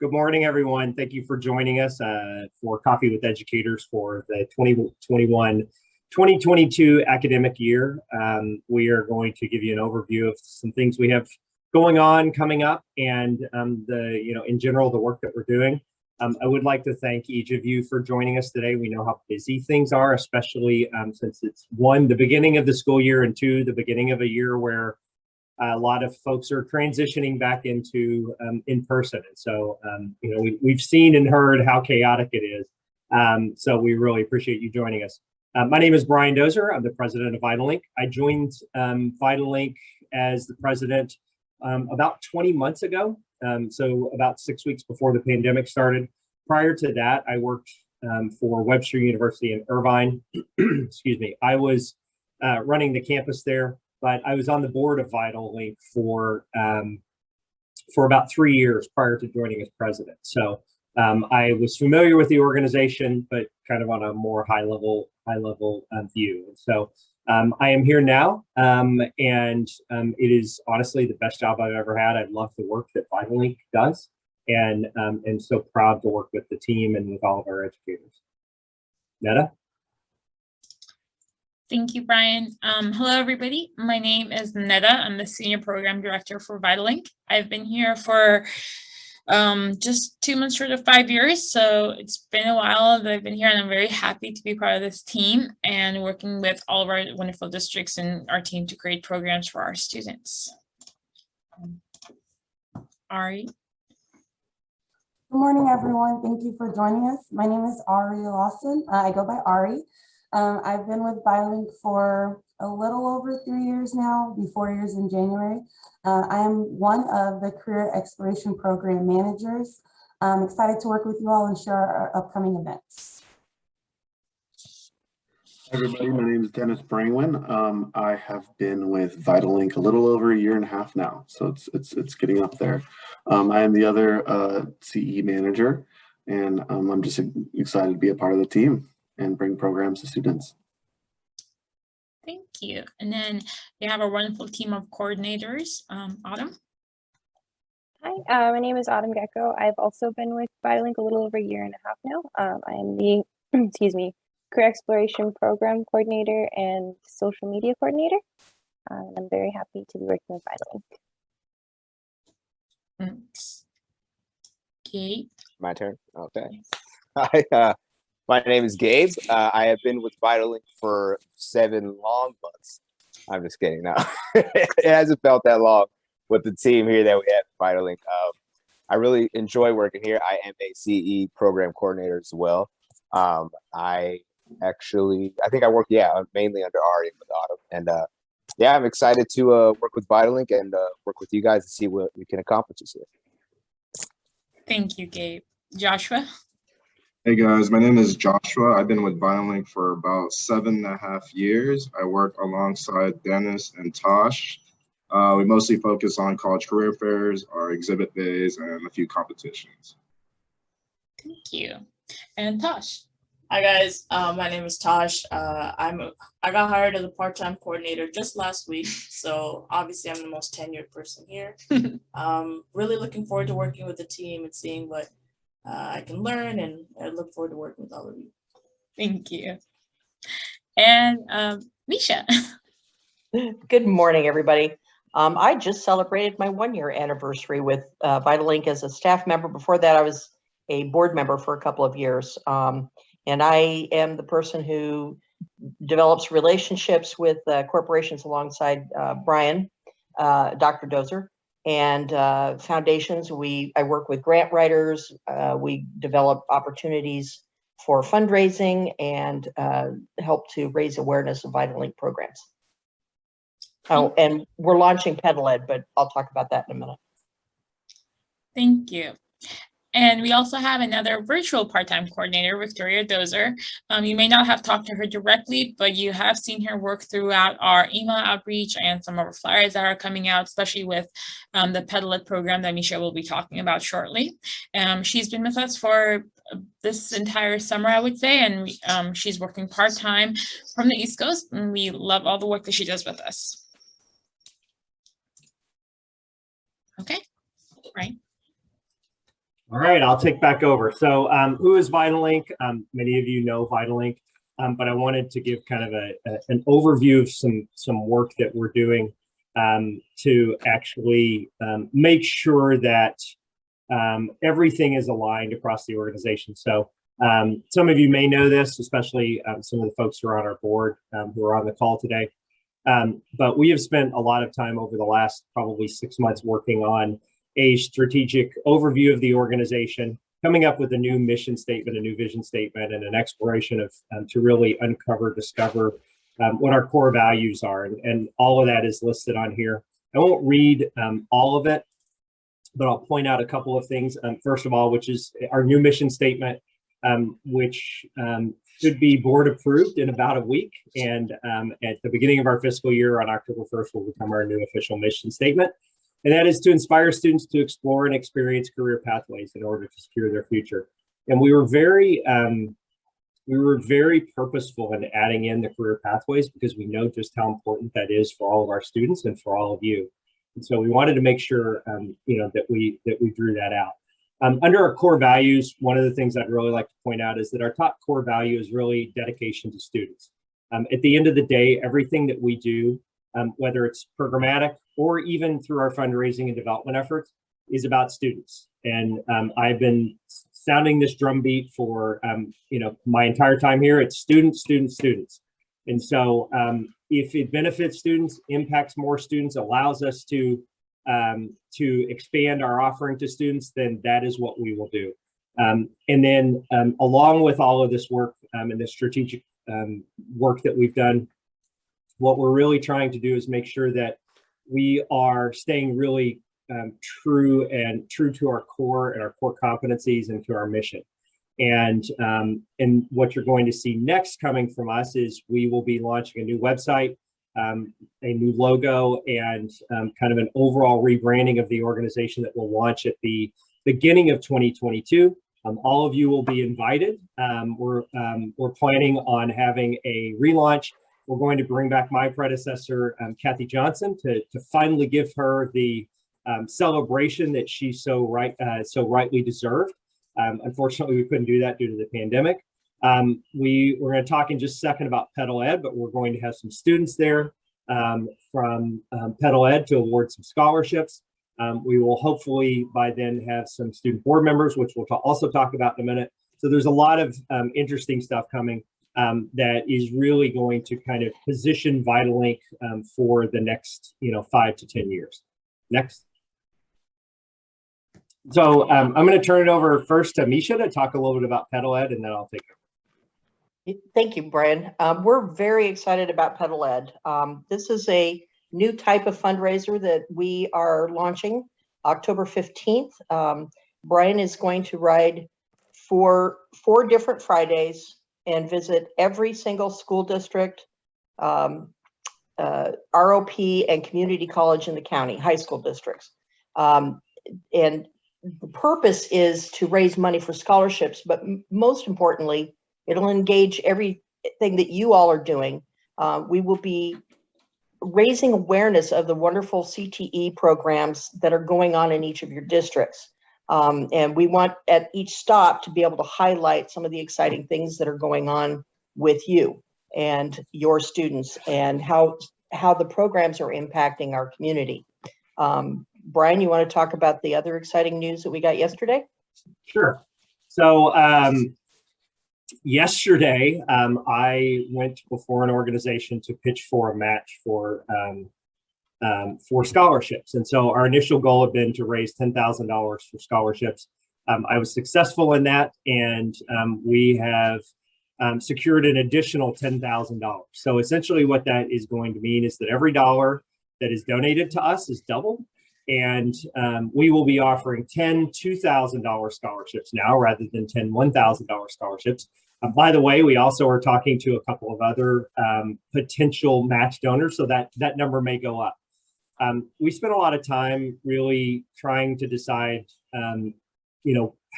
Good morning, everyone. Thank you for joining us for Coffee with Educators for the 2021-2022 academic year. We are going to give you an overview of some things we have going on, coming up, and in general, the work that we're doing. I would like to thank each of you for joining us today. We know how busy things are, especially since it's one, the beginning of the school year, and two, the beginning of a year where a lot of folks are transitioning back into in person. And so, we've seen and heard how chaotic it is. So we really appreciate you joining us. My name is Brian Dozer. I'm the president of VitalLink. I joined VitalLink as the president about 20 months ago. So about 6 weeks before the pandemic started. Prior to that, I worked for Webster University in Irvine. Excuse me. I was running the campus there, but I was on the board of VitalLink for about 3 years prior to joining as president. So I was familiar with the organization, but kind of on a more high level view. So I am here now, and it is honestly the best job I've ever had. I love the work that VitalLink does, and so proud to work with the team and with all of our educators. Netta? Thank you, Brian. Hello, everybody. My name is Netta. I'm the Senior Program Director for VitalLink. I've been here for just 2 months short of 5 years, so it's been a while that I've been here, and I'm very happy to be part of this team and working with all of our wonderful districts and our team to create programs for our students. Ari? Good morning, everyone. Thank you for joining us. My name is Ari Lawson. I go by Ari. I've been with VitalLink for a little over 3 years now, be 4 years in January. I am one of the Career Exploration Program managers. I'm excited to work with you all and share our upcoming events. Hi, everybody. My name is Dennis Brangwin. I have been with VitalLink a little over 1.5 years now, so it's getting up there. I am the other CE manager, and I'm just excited to be a part of the team and bring programs to students. Thank you. And then we have a wonderful team of coordinators. Autumn? Hi, my name is Autumn Gecko. I've also been with VitalLink a little over 1.5 years now. I am the, Career Exploration Program Coordinator and Social Media Coordinator. I'm very happy to be working with VitalLink. Thanks. Kate? My turn? Okay. Hi, my name is Gabe. I have been with VitalLink for 7 long months. I'm just kidding. No, it hasn't felt that long with the team here that we have at VitalLink. I really enjoy working here. I am a CE program coordinator as well. I think I work, mainly under Ari and with Autumn. And I'm excited to work with VitalLink and work with you guys to see what we can accomplish this year. Thank you, Gabe. Joshua? Hey guys, my name is Joshua. I've been with VitalLink for about 7.5 years. I work alongside Dennis and Tosh. We mostly focus on college career fairs, our exhibit days, and a few competitions. Thank you. And Tosh? Hi guys, my name is Tosh. I got hired as a part-time coordinator just last week, so obviously I'm the most tenured person here. Really looking forward to working with the team and seeing what I can learn, and I look forward to working with all of you. Thank you. And Misha. Good morning, everybody. I just celebrated my 1-year anniversary with VitalLink as a staff member. Before that, I was a board member for a couple of years. And I am the person who develops relationships with corporations alongside Brian, Dr. Dozer. And foundations, I work with grant writers, we develop opportunities for fundraising and help to raise awareness of VitalLink programs. Oh, and we're launching Pedal Ed, but I'll talk about that in a minute. Thank you. And we also have another virtual part-time coordinator, Victoria Dozer. You may not have talked to her directly, but you have seen her work throughout our email outreach and some of our flyers that are coming out, especially with the Pedal Ed program that Misha will be talking about shortly. She's been with us for this entire summer, I would say, and she's working part-time from the East Coast, and we love all the work that she does with us. Okay, right. All right, I'll take back over. So who is Vitalink? Many of you know Vitalink, but I wanted to give kind of an overview of some work that we're doing to actually make sure that everything is aligned across the organization. So some of you may know this, especially some of the folks who are on our board who are on the call today. But we have spent a lot of time over the last probably 6 months working on a strategic overview of the organization, coming up with a new mission statement, a new vision statement, and an exploration of to really discover what our core values are. And all of that is listed on here. I won't read all of it, but I'll point out a couple of things. First of all, which is our new mission statement, which should be board approved in about a week. And at the beginning of our fiscal year on October 1st will become our new official mission statement. And that is to inspire students to explore and experience career pathways in order to secure their future. And we were very purposeful in adding in the career pathways because we know just how important that is for all of our students and for all of you. And so we wanted to make sure, that we drew that out. Under our core values, one of the things I'd really like to point out is that our top core value is really dedication to students. At the end of the day, everything that we do, whether it's programmatic or even through our fundraising and development efforts, is about students. And I've been sounding this drumbeat for my entire time here. It's students, students, students. And so if it benefits students, impacts more students, allows us to expand our offering to students, then that is what we will do. And then along with all of this work and the strategic work that we've done, what we're really trying to do is make sure that we are staying really true to our core and our core competencies and to our mission. And what you're going to see next coming from us is we will be launching a new website, a new logo, and kind of an overall rebranding of the organization that will launch at the beginning of 2022. All of you will be invited. We're planning on having a relaunch. We're going to bring back my predecessor, Kathy Johnson, to finally give her the celebration that she so rightly deserved. Unfortunately, we couldn't do that due to the pandemic. We're going to talk in just a second about Pedal Ed, but we're going to have some students there from Pedal Ed to award some scholarships. We will hopefully by then have some student board members, which we'll also talk about in a minute. So there's a lot of interesting stuff coming that is really going to kind of position Vitalink for the next 5 to 10 years. Next. So I'm going to turn it over first to Misha to talk a little bit about Pedal Ed, and then I'll take it. Thank you, Brian. We're very excited about Pedal Ed. This is a new type of fundraiser that we are launching October 15th. Brian is going to ride for 4 different Fridays and visit every single school district, ROP, and community college in the county, high school districts. And the purpose is to raise money for scholarships, but most importantly, it'll engage everything that you all are doing. We will be raising awareness of the wonderful CTE programs that are going on in each of your districts. And we want at each stop to be able to highlight some of the exciting things that are going on with you and your students and how the programs are impacting our community. Brian, you want to talk about the other exciting news that we got yesterday? Sure. So yesterday, I went before an organization to pitch for a match for scholarships. And so our initial goal had been to raise $10,000 for scholarships. I was successful in that, and we have secured an additional $10,000. So essentially what that is going to mean is that every dollar that is donated to us is doubled. And we will be offering 10 $2,000 scholarships now rather than 10 $1,000 scholarships. By the way, we also are talking to a couple of other potential match donors, so that number may go up. We spent a lot of time really trying to decide,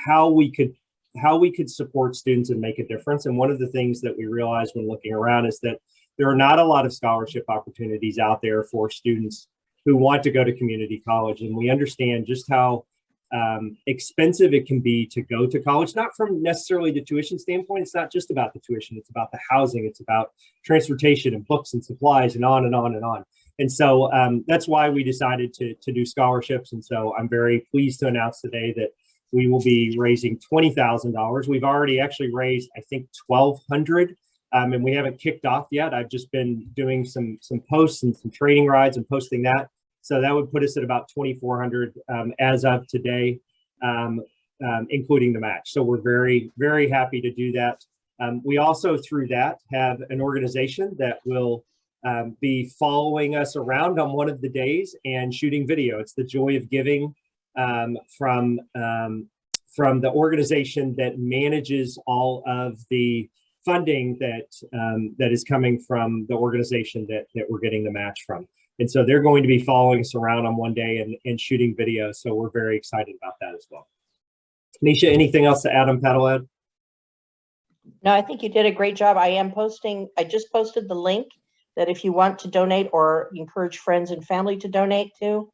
how we could support students and make a difference. And one of the things that we realized when looking around is that there are not a lot of scholarship opportunities out there for students who want to go to community college. And we understand just how expensive it can be to go to college, not from necessarily the tuition standpoint. It's not just about the tuition, it's about the housing, it's about transportation and books and supplies and on and on and on. And so that's why we decided to do scholarships. And so I'm very pleased to announce today that we will be raising $20,000. We've already actually raised, I think, $1,200, and we haven't kicked off yet. I've just been doing some posts and some training rides and posting that. So that would put us at about 2,400 as of today, including the match. So we're very, very happy to do that. We also, through that, have an organization that will be following us around on one of the days and shooting video. It's the Joy of Giving from the organization that manages all of the funding that is coming from the organization that we're getting the match from. And so they're going to be following us around on one day and shooting video. So we're very excited about that as well. Nisha, anything else to add on Paddle Ed? No, I think you did a great job. I just posted the link that if you want to donate or encourage friends and family to donate to,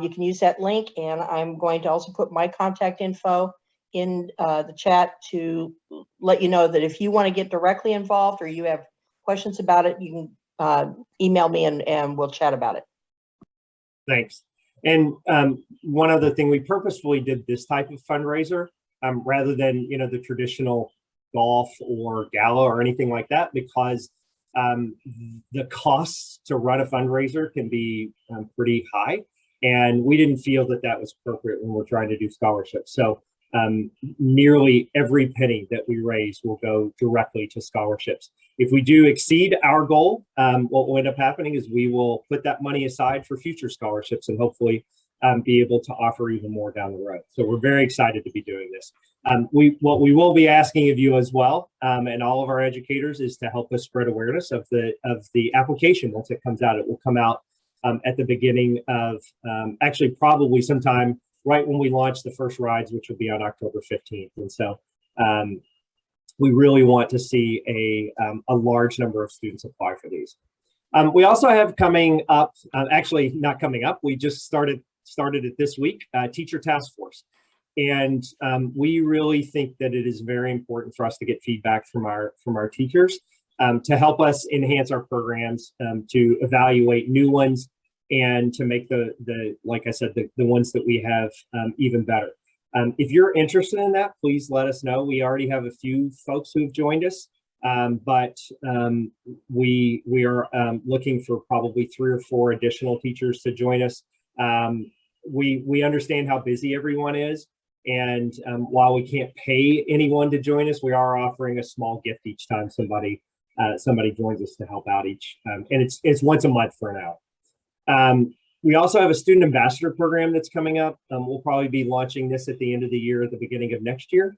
you can use that link. And I'm going to also put my contact info in the chat to let you know that if you want to get directly involved or you have questions about it, you can email me and we'll chat about it. Thanks. And one other thing, we purposefully did this type of fundraiser rather than the traditional golf or gala or anything like that, because the costs to run a fundraiser can be pretty high, and we didn't feel that that was appropriate when we're trying to do scholarships. So nearly every penny that we raise will go directly to scholarships. If we do exceed our goal, what will end up happening is we will put that money aside for future scholarships and hopefully be able to offer even more down the road. So we're very excited to be doing this. What we will be asking of you as well, and all of our educators, is to help us spread awareness of the application once it comes out. It will come out at the beginning of actually probably sometime right when we launch the first rides, which will be on October 15th. And so we really want to see a large number of students apply for these. We also have coming up, actually not coming up, we just started it this week, Teacher Task Force. And we really think that it is very important for us to get feedback from our teachers to help us enhance our programs, to evaluate new ones, and to make like I said, the ones that we have even better. If you're interested in that, please let us know. We already have a few folks who have joined us, but we are looking for probably 3 or 4 additional teachers to join us. We understand how busy everyone is, and while we can't pay anyone to join us, we are offering a small gift each time somebody joins us to help out and it's once a month for an hour. We also have a student ambassador program that's coming up. We'll probably be launching this at the end of the year, at the beginning of next year.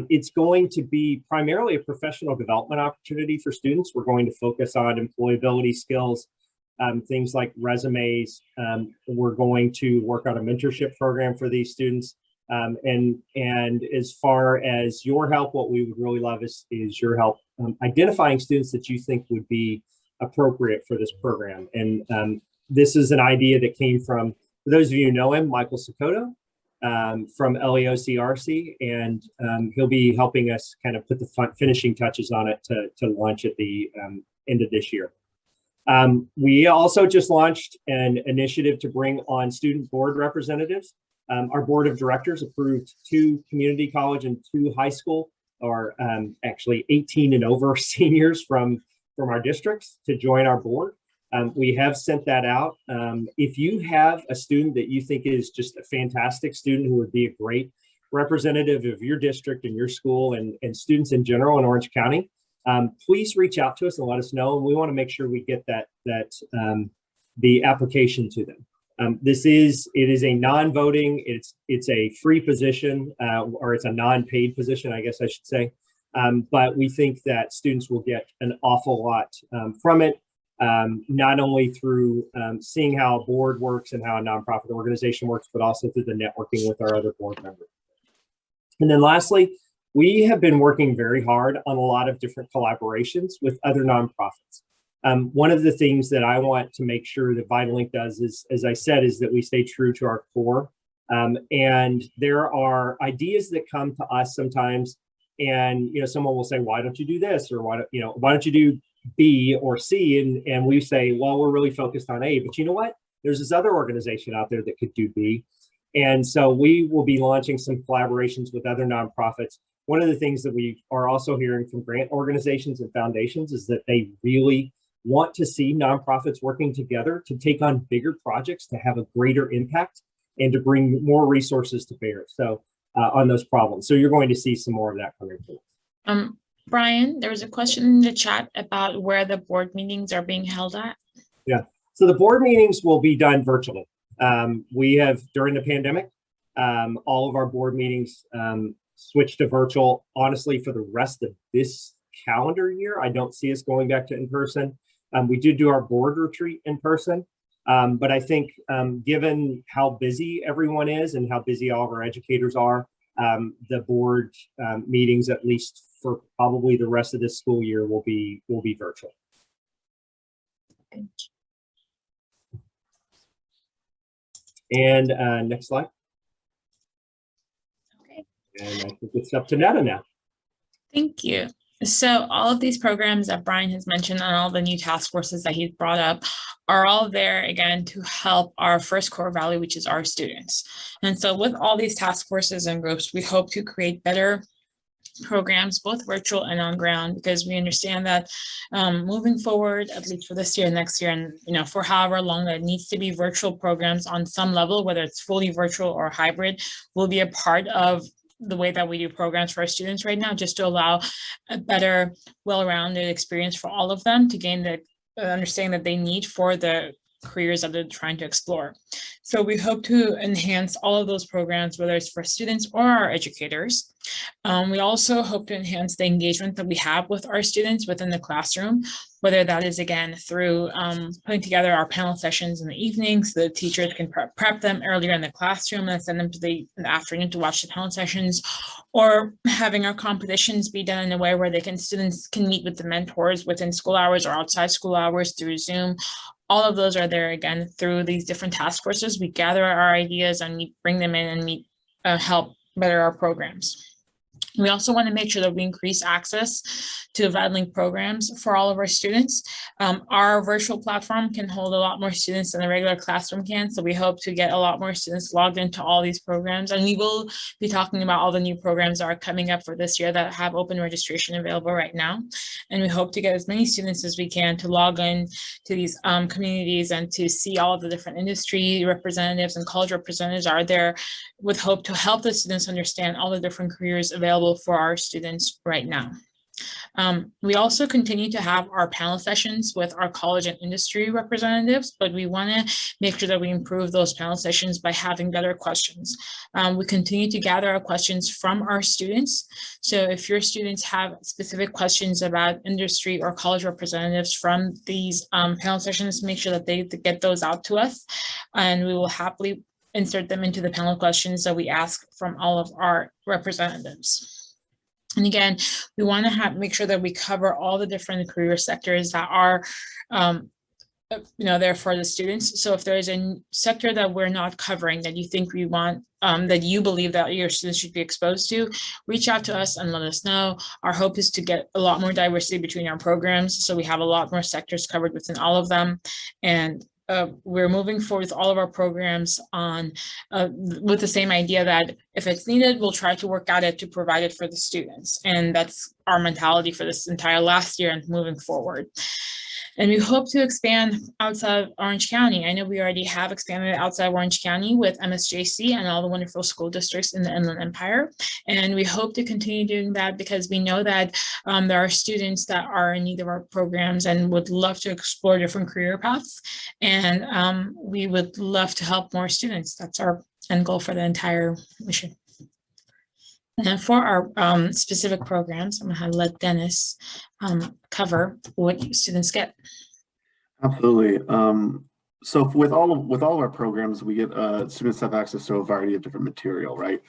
It's going to be primarily a professional development opportunity for students. We're going to focus on employability skills, things like resumes. We're going to work on a mentorship program for these students. And as far as your help, what we would really love is your help identifying students that you think would be appropriate for this program. And this is an idea that came from, for those of you who know him, Michael Sokoto from LEOCRC, and he'll be helping us kind of put the finishing touches on it to launch at the end of this year. We also just launched an initiative to bring on student board representatives. Our board of directors approved 2 community college and 2 high school, or actually 18 and over seniors from our districts to join our board. We have sent that out. If you have a student that you think is just a fantastic student who would be a great representative of your district and your school and students in general in Orange County, please reach out to us and let us know. And we want to make sure we get the application to them. It is a non-voting, it's a free position, or it's a non-paid position, I guess I should say. But we think that students will get an awful lot from it. Not only through seeing how a board works and how a nonprofit organization works, but also through the networking with our other board members. And then lastly, we have been working very hard on a lot of different collaborations with other nonprofits. One of the things that I want to make sure that VitalLink does is, as I said, is that we stay true to our core And there are ideas that come to us sometimes, and someone will say, why don't you do this, or why don't you do B or C, and we say, well, we're really focused on A, but you know what, there's this other organization out there that could do B. And so we will be launching some collaborations with other nonprofits. One of the things that we are also hearing from grant organizations and foundations is that they really want to see nonprofits working together to take on bigger projects, to have a greater impact, and to bring more resources to bear on those problems. So you're going to see some more of that coming forward. Brian, there was a question in the chat about where the board meetings are being held at. Yeah, so the board meetings will be done virtually. We have, during the pandemic, all of our board meetings switched to virtual. Honestly, for the rest of this calendar year, I don't see us going back to in-person. We did do our board retreat in person, but I think given how busy everyone is and how busy all of our educators are, the board meetings, at least for probably the rest of this school year, will be virtual. And next slide. Okay. And I think it's up to Netta now. Thank you. So all of these programs that Brian has mentioned and all the new task forces that he's brought up are all there, again, to help our first core value, which is our students. And so with all these task forces and groups, we hope to create better programs, both virtual and on ground, because we understand that moving forward, at least for this year and next year, and for however long, that needs to be virtual programs on some level, whether it's fully virtual or hybrid, will be a part of the way that we do programs for our students right now, just to allow a better, well-rounded experience for all of them to gain the understanding that they need for the careers that they're trying to explore. So we hope to enhance all of those programs, whether it's for students or our educators. We also hope to enhance the engagement that we have with our students within the classroom, whether that is, again, through putting together our panel sessions in the evenings so the teachers can prep them earlier in the classroom and send them to in the afternoon to watch the panel sessions, or having our competitions be done in a way where students can meet with the mentors within school hours or outside school hours through Zoom. All of those are there, again, through these different task forces. We gather our ideas and we bring them in and help better our programs. We also want to make sure that we increase access to VitalLink programs for all of our students. Our virtual platform can hold a lot more students than the regular classroom can, so we hope to get a lot more students logged into all these programs. And we will be talking about all the new programs that are coming up for this year that have open registration available right now. And we hope to get as many students as we can to log in to these communities and to see all of the different industry representatives and college representatives are there, with hope to help the students understand all the different careers available for our students right now. We also continue to have our panel sessions with our college and industry representatives, but we want to make sure that we improve those panel sessions by having better questions. We continue to gather our questions from our students. So if your students have specific questions about industry or college representatives from these panel sessions, make sure that they get those out to us, and we will happily insert them into the panel questions that we ask from all of our representatives. And again, we want to make sure that we cover all the different career sectors that are there for the students. So if there is a sector that we're not covering that you think we want, that you believe that your students should be exposed to, reach out to us and let us know. Our hope is to get a lot more diversity between our programs, so we have a lot more sectors covered within all of them. And we're moving forward with all of our programs on with the same idea that if it's needed, we'll try to work at it to provide it for the students. And that's our mentality for this entire last year and moving forward. And we hope to expand outside Orange County. I know we already have expanded outside Orange County with MSJC and all the wonderful school districts in the Inland Empire. And we hope to continue doing that because we know that there are students that are in need of our programs and would love to explore different career paths. And we would love to help more students. That's our end goal for the entire mission. And for our specific programs, I'm going to let Dennis cover what students get. Absolutely. So with all of our programs, we get students have access to a variety of different material, right?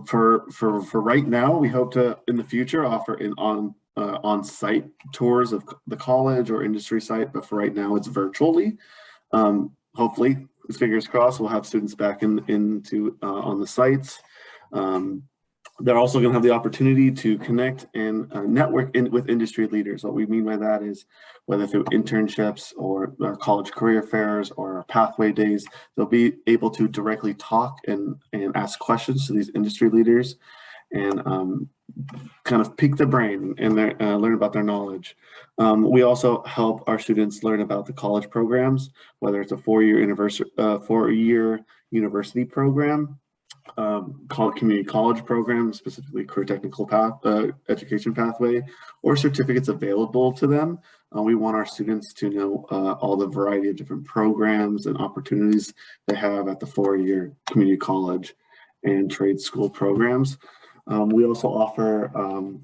For right now, we hope to in the future offer on-site tours of the college or industry site, but for right now, it's virtually. Hopefully, fingers crossed, we'll have students back into on the sites. They're also going to have the opportunity to connect and network with industry leaders. What we mean by that is whether through internships or our college career fairs or pathway days, they'll be able to directly talk and ask questions to these industry leaders and kind of pique their brain and learn about their knowledge. We also help our students learn about the college programs, whether it's a four-year university program, community college program, specifically career technical education pathway, or certificates available to them. We want our students to know all the variety of different programs and opportunities they have at the four-year community college and trade school programs. We also offer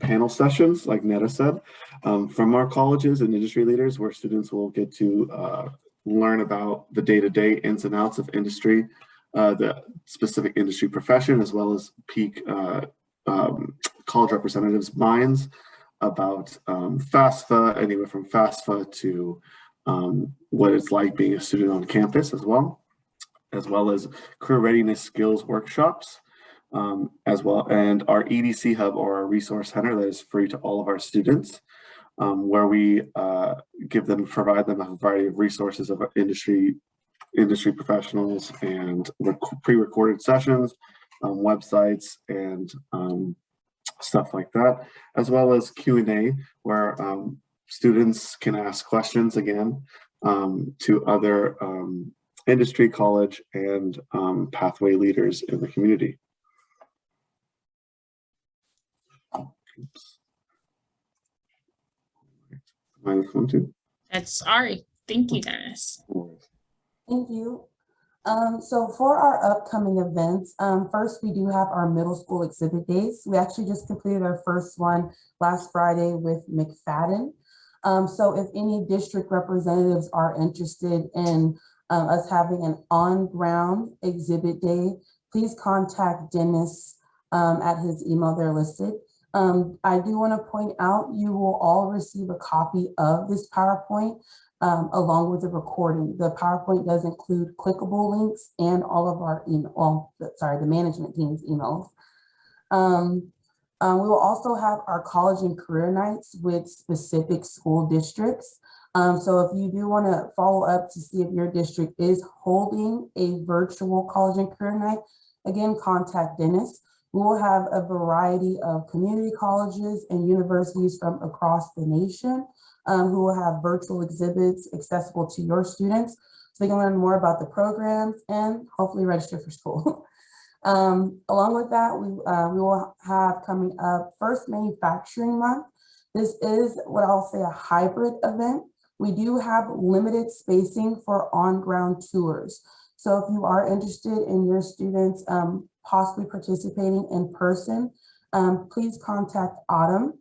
panel sessions, like Netta said, from our colleges and industry leaders, where students will get to learn about the day-to-day ins and outs of industry, the specific industry profession, as well as pique college representatives' minds about FAFSA, anywhere from FAFSA to what it's like being a student on campus as well as career readiness skills workshops, as well, and our EDC hub, or our resource center, that is free to all of our students, where we provide them a variety of resources of industry professionals and pre-recorded sessions, websites, and stuff like that, as well as Q&A, where students can ask questions again to other industry, college, and pathway leaders in the community. Oops. Minus one, two. That's Ari. Thank you, Dennis. Thank you. So for our upcoming events, first we do have our middle school exhibit days. We actually just completed our first one last Friday with McFadden. So if any district representatives are interested in us having an on-ground exhibit day, please contact Dennis at his email there listed. I do want to point out, you will all receive a copy of this PowerPoint along with the recording. The PowerPoint does include clickable links and all of our the management team's emails. We will also have our college and career nights with specific school districts. So if you do want to follow up to see if your district is holding a virtual college and career night, again, contact Dennis. We will have a variety of community colleges and universities from across the nation who will have virtual exhibits accessible to your students, so they can learn more about the programs and hopefully register for school. Along with that, we will have coming up First Manufacturing Month. This is what I'll say a hybrid event. We do have limited spacing for on-ground tours. So if you are interested in your students possibly participating in person, please contact Autumn.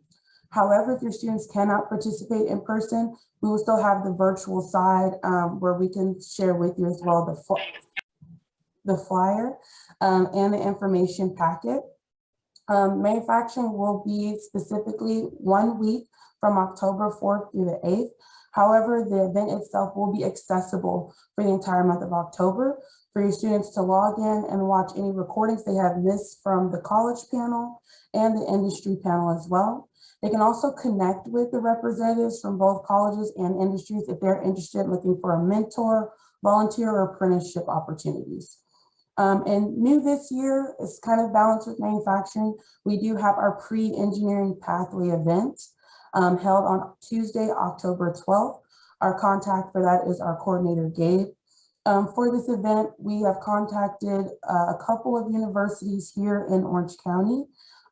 However, if your students cannot participate in person, we will still have the virtual side where we can share with you as well the flyer and the information packet. Manufacturing will be specifically 1 week from October 4th through the 8th. However, the event itself will be accessible for the entire month of October for your students to log in and watch any recordings they have missed from the college panel and the industry panel as well. They can also connect with the representatives from both colleges and industries if they're interested in looking for a mentor, volunteer, or apprenticeship opportunities. And new this year is kind of balanced with manufacturing. We do have our pre-engineering pathway event held on Tuesday, October 12th. Our contact for that is our coordinator, Gabe. For this event, we have contacted a couple of universities here in Orange County,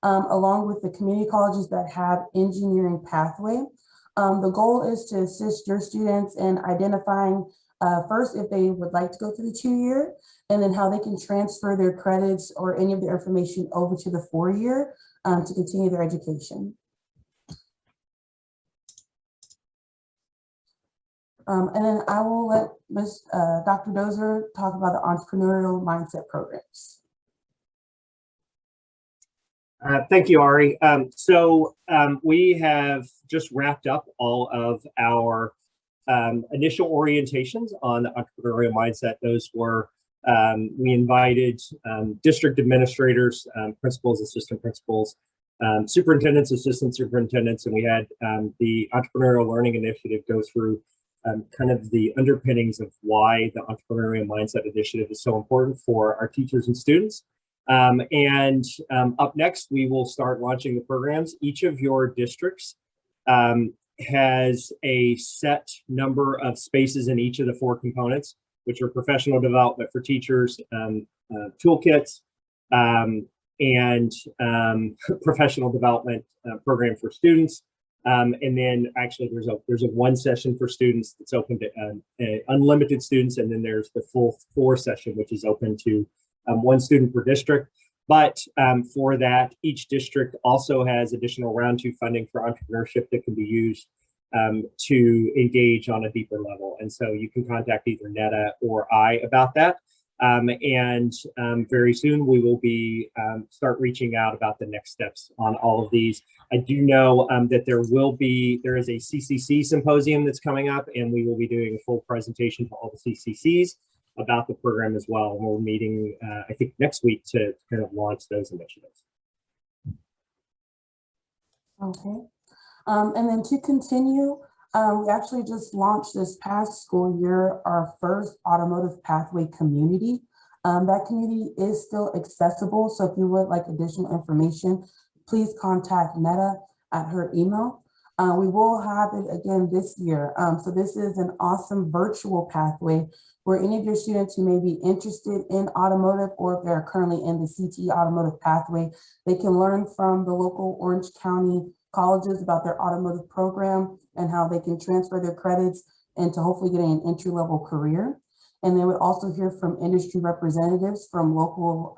along with the community colleges that have engineering pathway. The goal is to assist your students in identifying first if they would like to go through the 2-year, and then how they can transfer their credits or any of their information over to the 4-year to continue their education. And then I will let Dr. Dozer talk about the entrepreneurial mindset programs. Thank you, Ari. So we have just wrapped up all of our initial orientations on the entrepreneurial mindset. Those were, we invited district administrators, principals, assistant principals, superintendents, assistant superintendents, and we had the Entrepreneurial Learning Initiative go through kind of the underpinnings of why the Entrepreneurial Mindset Initiative is so important for our teachers and students. Up next, we will start launching the programs. Each of your districts has a set number of spaces in each of the 4 components, which are professional development for teachers, toolkits, and professional development program for students. And then actually there's a 1 session for students that's open to unlimited students. And then there's the full 4 session, which is open to 1 student per district. But for that, each district also has additional round 2 funding for entrepreneurship that can be used to engage on a deeper level. And so you can contact either Netta or I about that. Very soon we will be start reaching out about the next steps on all of these. I do know that there is a CCC symposium that's coming up, and we will be doing a full presentation to all the CCCs about the program as well. And we're meeting, I think, next week to kind of launch those initiatives. Okay. And then to continue, we actually just launched this past school year our first automotive pathway community. That community is still accessible, so if you would like additional information, please contact Netta at her email. We will have it again this year. So this is an awesome virtual pathway where any of your students who may be interested in automotive, or if they're currently in the CTE automotive pathway, they can learn from the local Orange County colleges about their automotive program and how they can transfer their credits into hopefully getting an entry-level career. And they would also hear from industry representatives from local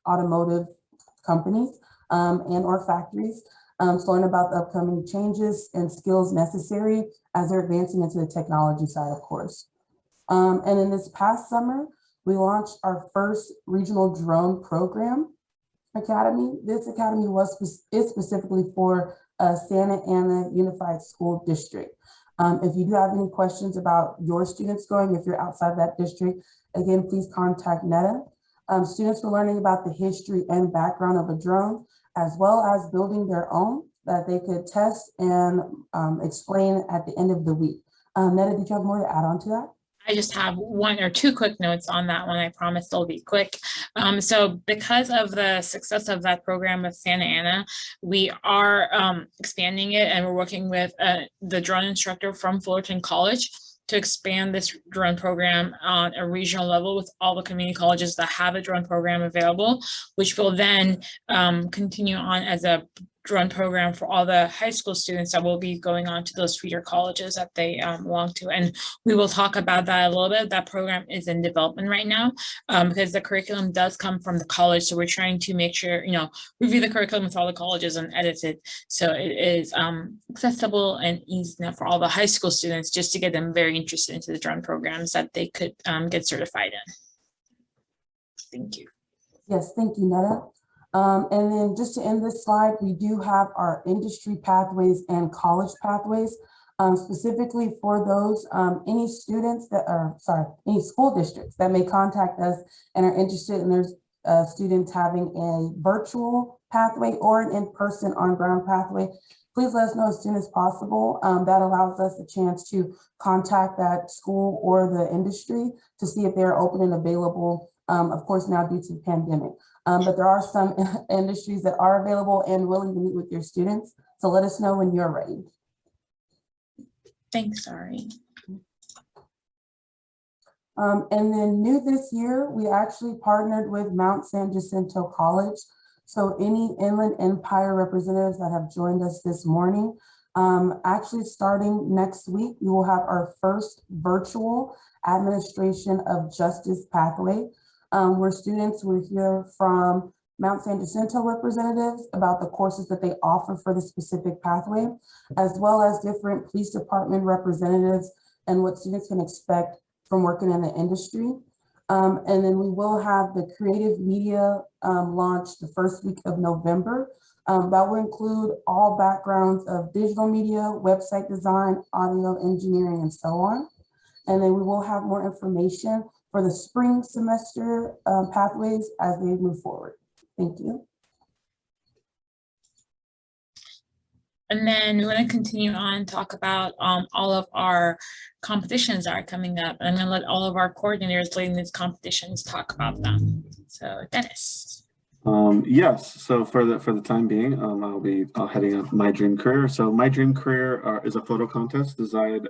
automotive companies and or factories to learn about the upcoming changes and skills necessary as they're advancing into the technology side, of course. And in this past summer, we launched our first regional drone program academy. This academy is specifically for Santa Ana Unified School District. If you do have any questions about your students going, if you're outside that district, again, please contact Netta. Students were learning about the history and background of a drone, as well as building their own that they could test and explain at the end of the week. Netta, did you have more to add on to that? I just have 1 or 2 quick notes on that one. I promise they'll be quick. So because of the success of that program with Santa Ana, we are expanding it, and we're working with the drone instructor from Fullerton College to expand this drone program on a regional level with all the community colleges that have a drone program available, which will then continue on as a drone program for all the high school students that will be going on to those feeder colleges that they belong to. And we will talk about that a little bit. That program is in development right now because the curriculum does come from the college. So we're trying to make sure, review the curriculum with all the colleges and edit it so it is accessible and easy enough for all the high school students, just to get them very interested into the drone programs that they could get certified in. Thank you. Yes, thank you, Netta. And then just to end this slide, we do have our industry pathways and college pathways, specifically for those, any students that are, any school districts that may contact us and are interested in their students having a virtual pathway or an in-person on-ground pathway. Please let us know as soon as possible. That allows us a chance to contact that school or the industry to see if they're open and available, of course, now due to the pandemic. But there are some industries that are available and willing to meet with your students. So let us know when you're ready. Thanks, Ari. And then new this year, we actually partnered with Mount San Jacinto College. So any Inland Empire representatives that have joined us this morning, actually starting next week, we will have our first virtual administration of justice pathway, where students will hear from Mount San Jacinto representatives about the courses that they offer for the specific pathway, as well as different police department representatives and what students can expect from working in the industry. And then we will have the creative media launch the first week of November. That will include all backgrounds of digital media, website design, audio engineering, and so on. And then we will have more information for the spring semester pathways as they move forward. Thank you. And then we want to continue on and talk about all of our competitions that are coming up. And I'm going to let all of our coordinators leading these competitions talk about them. So Dennis. Yes, so for the time being, I'll be heading up My Dream Career. So My Dream Career is a photo contest designed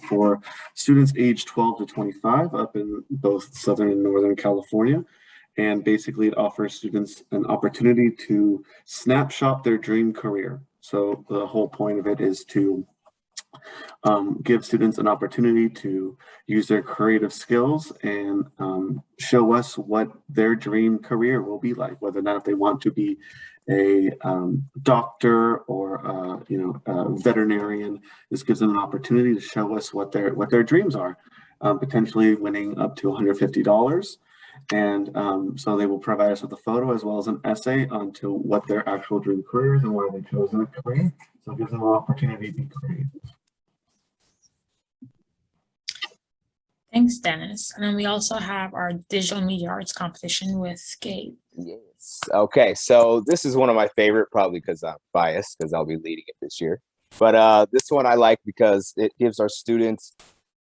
for students aged 12 to 25 up in both Southern and Northern California. And basically it offers students an opportunity to snapshot their dream career. So the whole point of it is to give students an opportunity to use their creative skills and show us what their dream career will be like, whether or not if they want to be a doctor or a veterinarian. This gives them an opportunity to show us what their dreams are, potentially winning up to $150. And so they will provide us with a photo as well as an essay onto what their actual dream career is and why they chose that career. So it gives them an opportunity to be creative. Thanks, Dennis. And then we also have our digital media arts competition with Gabe. Yes. Okay. So this is one of my favorite, probably because I'm biased because I'll be leading it this year. But this one I like because it gives our students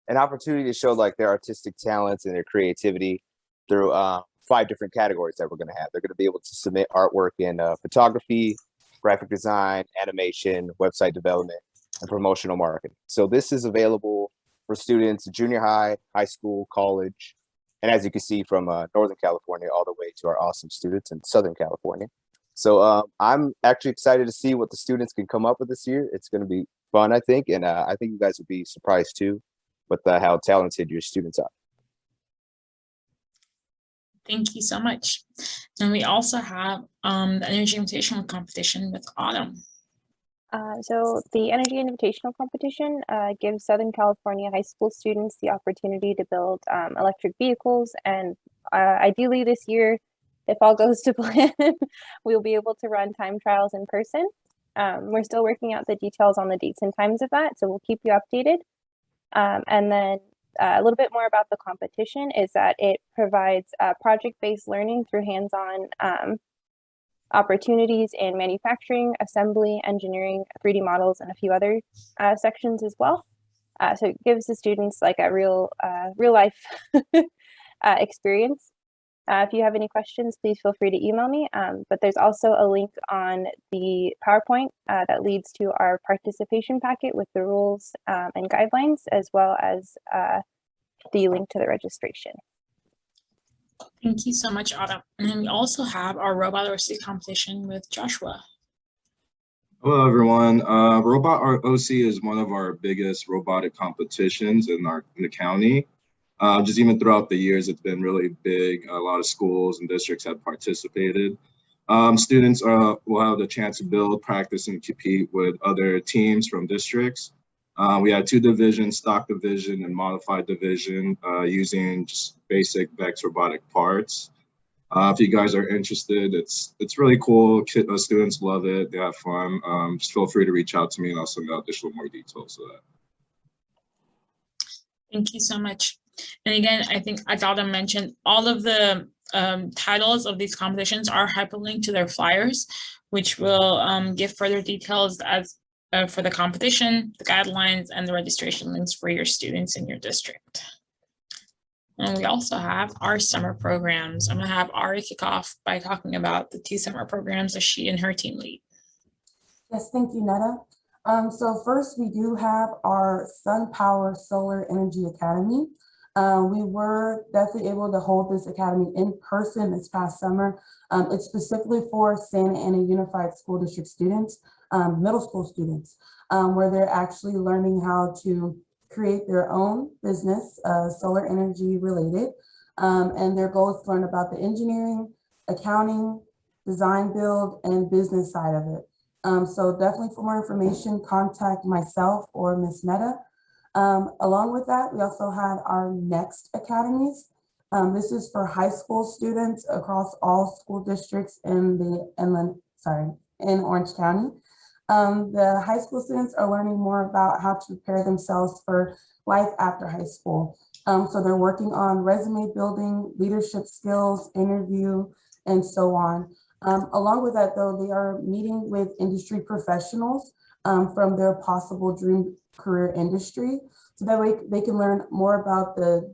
an opportunity to show like their artistic talents and their creativity through 5 different categories that we're going to have. They're going to be able to submit artwork in photography, graphic design, animation, website development, and promotional marketing. So this is available for students junior high, high school, college, and as you can see from Northern California all the way to our awesome students in Southern California. So I'm actually excited to see what the students can come up with this year. It's going to be fun, I think, and I think you guys will be surprised too with how talented your students are. Thank you so much. And we also have the Energy Invitational Competition with Autumn. So the Energy Invitational Competition gives Southern California high school students the opportunity to build electric vehicles. And ideally this year, if all goes to plan, we'll be able to run time trials in person. We're still working out the details on the dates and times of that, so we'll keep you updated. And then a little bit more about the competition is that it provides project-based learning through hands-on opportunities in manufacturing, assembly, engineering, 3D models, and a few other sections as well. So it gives the students like a real life experience. If you have any questions, please feel free to email me. But there's also a link on the PowerPoint that leads to our participation packet with the rules and guidelines, as well as the link to the registration. Thank you so much, Autumn. And then we also have our Robot OC competition with Joshua. Hello, everyone. Robot OC is one of our biggest robotic competitions in the county. Just even throughout the years, it's been really big. A lot of schools and districts have participated. Students will have the chance to build, practice, and compete with other teams from districts. We had 2 divisions, stock division and modified division, using just basic VEX robotic parts. If you guys are interested, it's really cool. Students love it. They have fun. Just feel free to reach out to me and I'll send out additional more details of that. Thank you so much. And again, I think as Autumn mentioned, all of the titles of these competitions are hyperlinked to their flyers, which will give further details as for the competition, the guidelines, and the registration links for your students in your district. And we also have our summer programs. I'm going to have Ari kick off by talking about the 2 summer programs that she and her team lead. Yes, thank you, Netta. So first, we do have our Sun Power Solar Energy Academy. We were definitely able to hold this academy in person this past summer. It's specifically for Santa Ana Unified School District students, middle school students, where they're actually learning how to create their own business, solar energy related. And their goal is to learn about the engineering, accounting, design build, and business side of it. So definitely for more information, contact myself or Miss Netta. Along with that, we also had our next academies. This is for high school students across all school districts in in Orange County. The high school students are learning more about how to prepare themselves for life after high school. So they're working on resume building, leadership skills, interview, and so on. Along with that, though, they are meeting with industry professionals from their possible dream career industry, so that way they can learn more about the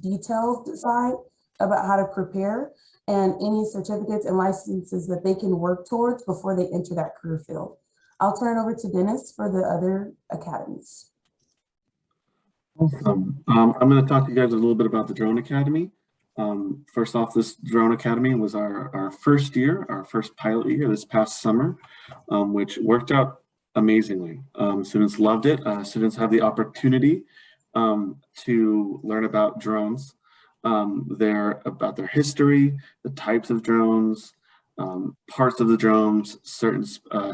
detailed side about how to prepare and any certificates and licenses that they can work towards before they enter that career field. I'll turn it over to Dennis for the other academies. Awesome. I'm going to talk to you guys a little bit about the Drone Academy. First off, this Drone Academy was our first year, our first pilot year this past summer, which worked out amazingly. Students loved it. Students have the opportunity to learn about drones, about their history, the types of drones, parts of the drones, certain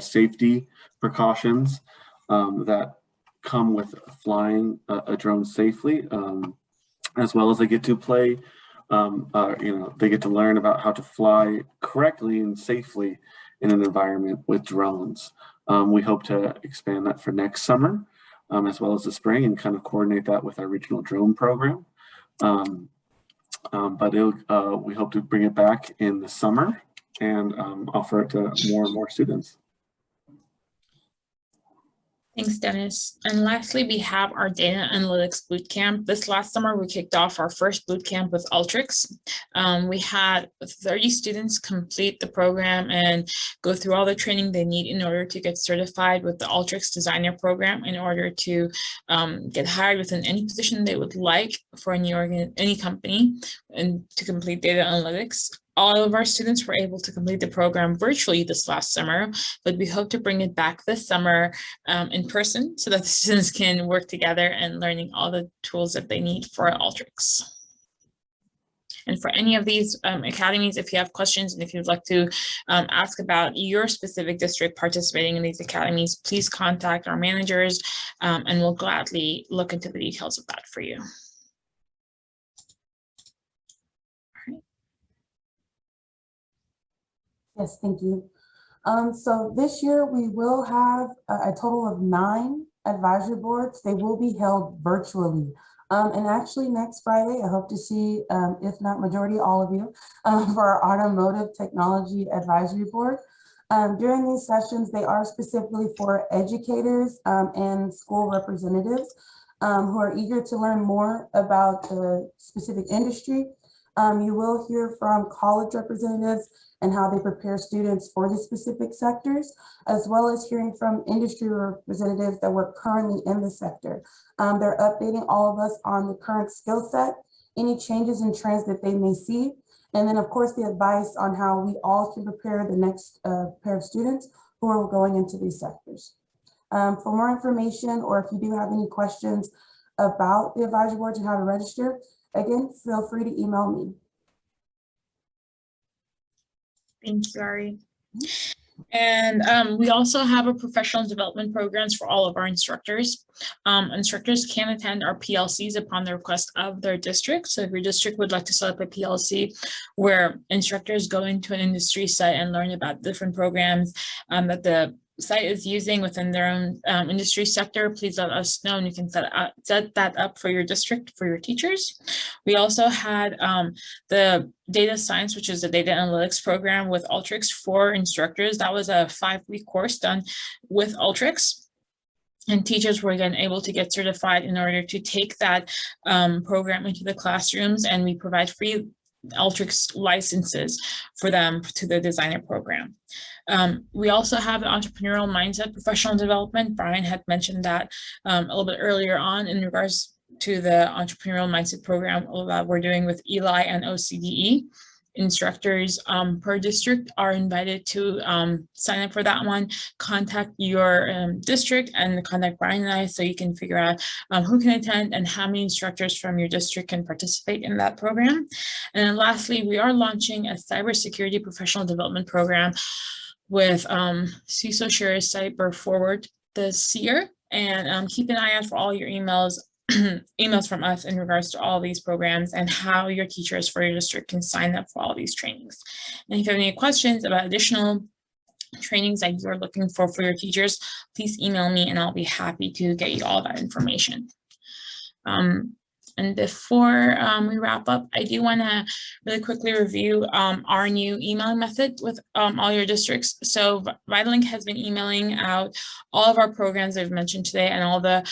safety precautions that come with flying a drone safely, as well as they get to play, they get to learn about how to fly correctly and safely in an environment with drones. We hope to expand that for next summer, as well as the spring, and kind of coordinate that with our regional drone program. But we hope to bring it back in the summer and offer it to more and more students. Thanks, Dennis. And lastly, we have our data analytics bootcamp. This last summer, we kicked off our first bootcamp with Ultrix. We had 30 students complete the program and go through all the training they need in order to get certified with the Ultrix Designer Program in order to get hired within any position they would like for any company and to complete data analytics. All of our students were able to complete the program virtually this last summer, but we hope to bring it back this summer in person so that the students can work together and learning all the tools that they need for Ultrix. And for any of these academies, if you have questions and if you'd like to ask about your specific district participating in these academies, please contact our managers and we'll gladly look into the details of that for you. Yes, thank you. So this year we will have a total of 9 advisory boards. They will be held virtually. And actually next Friday, I hope to see, if not majority, all of you for our automotive technology advisory board. During these sessions, they are specifically for educators and school representatives who are eager to learn more about the specific industry. You will hear from college representatives and how they prepare students for the specific sectors, as well as hearing from industry representatives that work currently in the sector. They're updating all of us on the current skill set, any changes and trends that they may see, and then of course the advice on how we all can prepare the next pair of students who are going into these sectors. For more information, or if you do have any questions about the advisory boards and how to register, again, feel free to email me. Thank you, Ari. And we also have a professional development programs for all of our instructors. Instructors can attend our PLCs upon the request of their district. So if your district would like to set up a PLC where instructors go into an industry site and learn about different programs that the site is using within their own industry sector, please let us know and you can set that up for your district, for your teachers. We also had the data science, which is the data analytics program with Ultrix for instructors. That was a 5-week course done with Ultrix. And teachers were then able to get certified in order to take that program into the classrooms, and we provide free Ultrix licenses for them to the designer program. We also have the entrepreneurial mindset professional development. Brian had mentioned that a little bit earlier on in regards to the entrepreneurial mindset program that we're doing with Eli and OCDE. Instructors per district are invited to sign up for that one. Contact your district and contact Brian and I so you can figure out who can attend and how many instructors from your district can participate in that program. And then lastly, we are launching a cybersecurity professional development program with CISO Shares Cyber Forward this year. And keep an eye out for all your emails emails from us in regards to all these programs and how your teachers for your district can sign up for all these trainings. And if you have any questions about additional trainings that you're looking for your teachers, please email me and I'll be happy to get you all that information. And before we wrap up, I do want to really quickly review our new emailing method with all your districts. So VitalLink has been emailing out all of our programs I've mentioned today and all the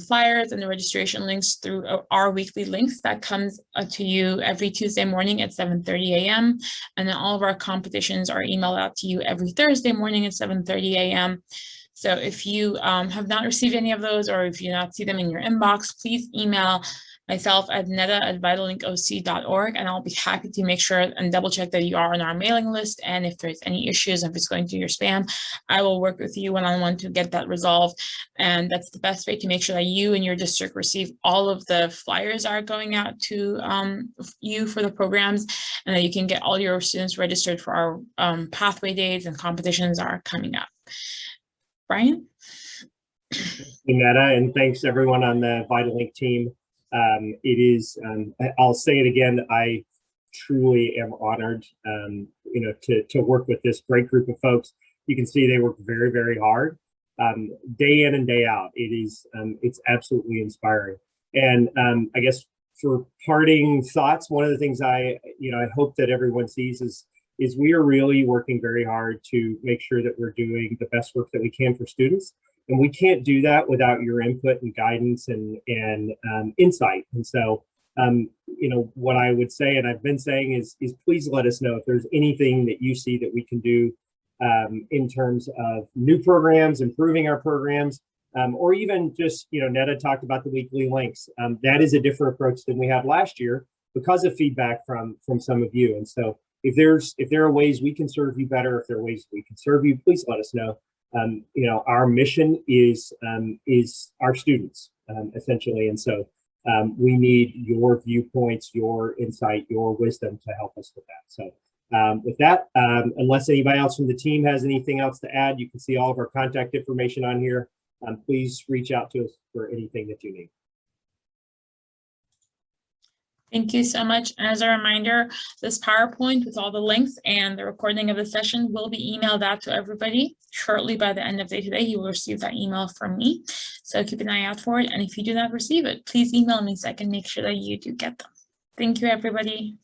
flyers and the registration links through our weekly links that comes to you every Tuesday morning at 7:30 a.m. And then all of our competitions are emailed out to you every Thursday morning at 7:30 a.m. So if you have not received any of those, or if you not see them in your inbox, please email myself at netta@vitalinkoc.org, and I'll be happy to make sure and double check that you are on our mailing list. And if there's any issues, if it's going to your spam, I will work with you one-on-one to get that resolved. And that's the best way to make sure that you and your district receive all of the flyers that are going out to you for the programs, and that you can get all your students registered for our pathway days and competitions that are coming up. Brian? Netta, and thanks everyone on the VitalLink team. It is, I'll say it again, I truly am honored, to work with this great group of folks. You can see they work very, very hard, day in and day out. It is, it's absolutely inspiring. And I guess for parting thoughts, one of the things I hope that everyone sees is we are really working very hard to make sure that we're doing the best work that we can for students. And we can't do that without your input and guidance and insight. And so, what I would say, and I've been saying, is please let us know if there's anything that you see that we can do in terms of new programs, improving our programs, or even just, Netta talked about the weekly links. That is a different approach than we had last year because of feedback from some of you. And so if there are ways we can serve you better, if there are ways we can serve you, please let us know. Our mission is our students, essentially. And so we need your viewpoints, your insight, your wisdom to help us with that. So with that, unless anybody else from the team has anything else to add, you can see all of our contact information on here. Please reach out to us for anything that you need. Thank you so much. As a reminder, this PowerPoint with all the links and the recording of the session will be emailed out to everybody shortly. By the end of the day today, you will receive that email from me. So keep an eye out for it. And if you do not receive it, please email me so I can make sure that you do get them. Thank you, everybody.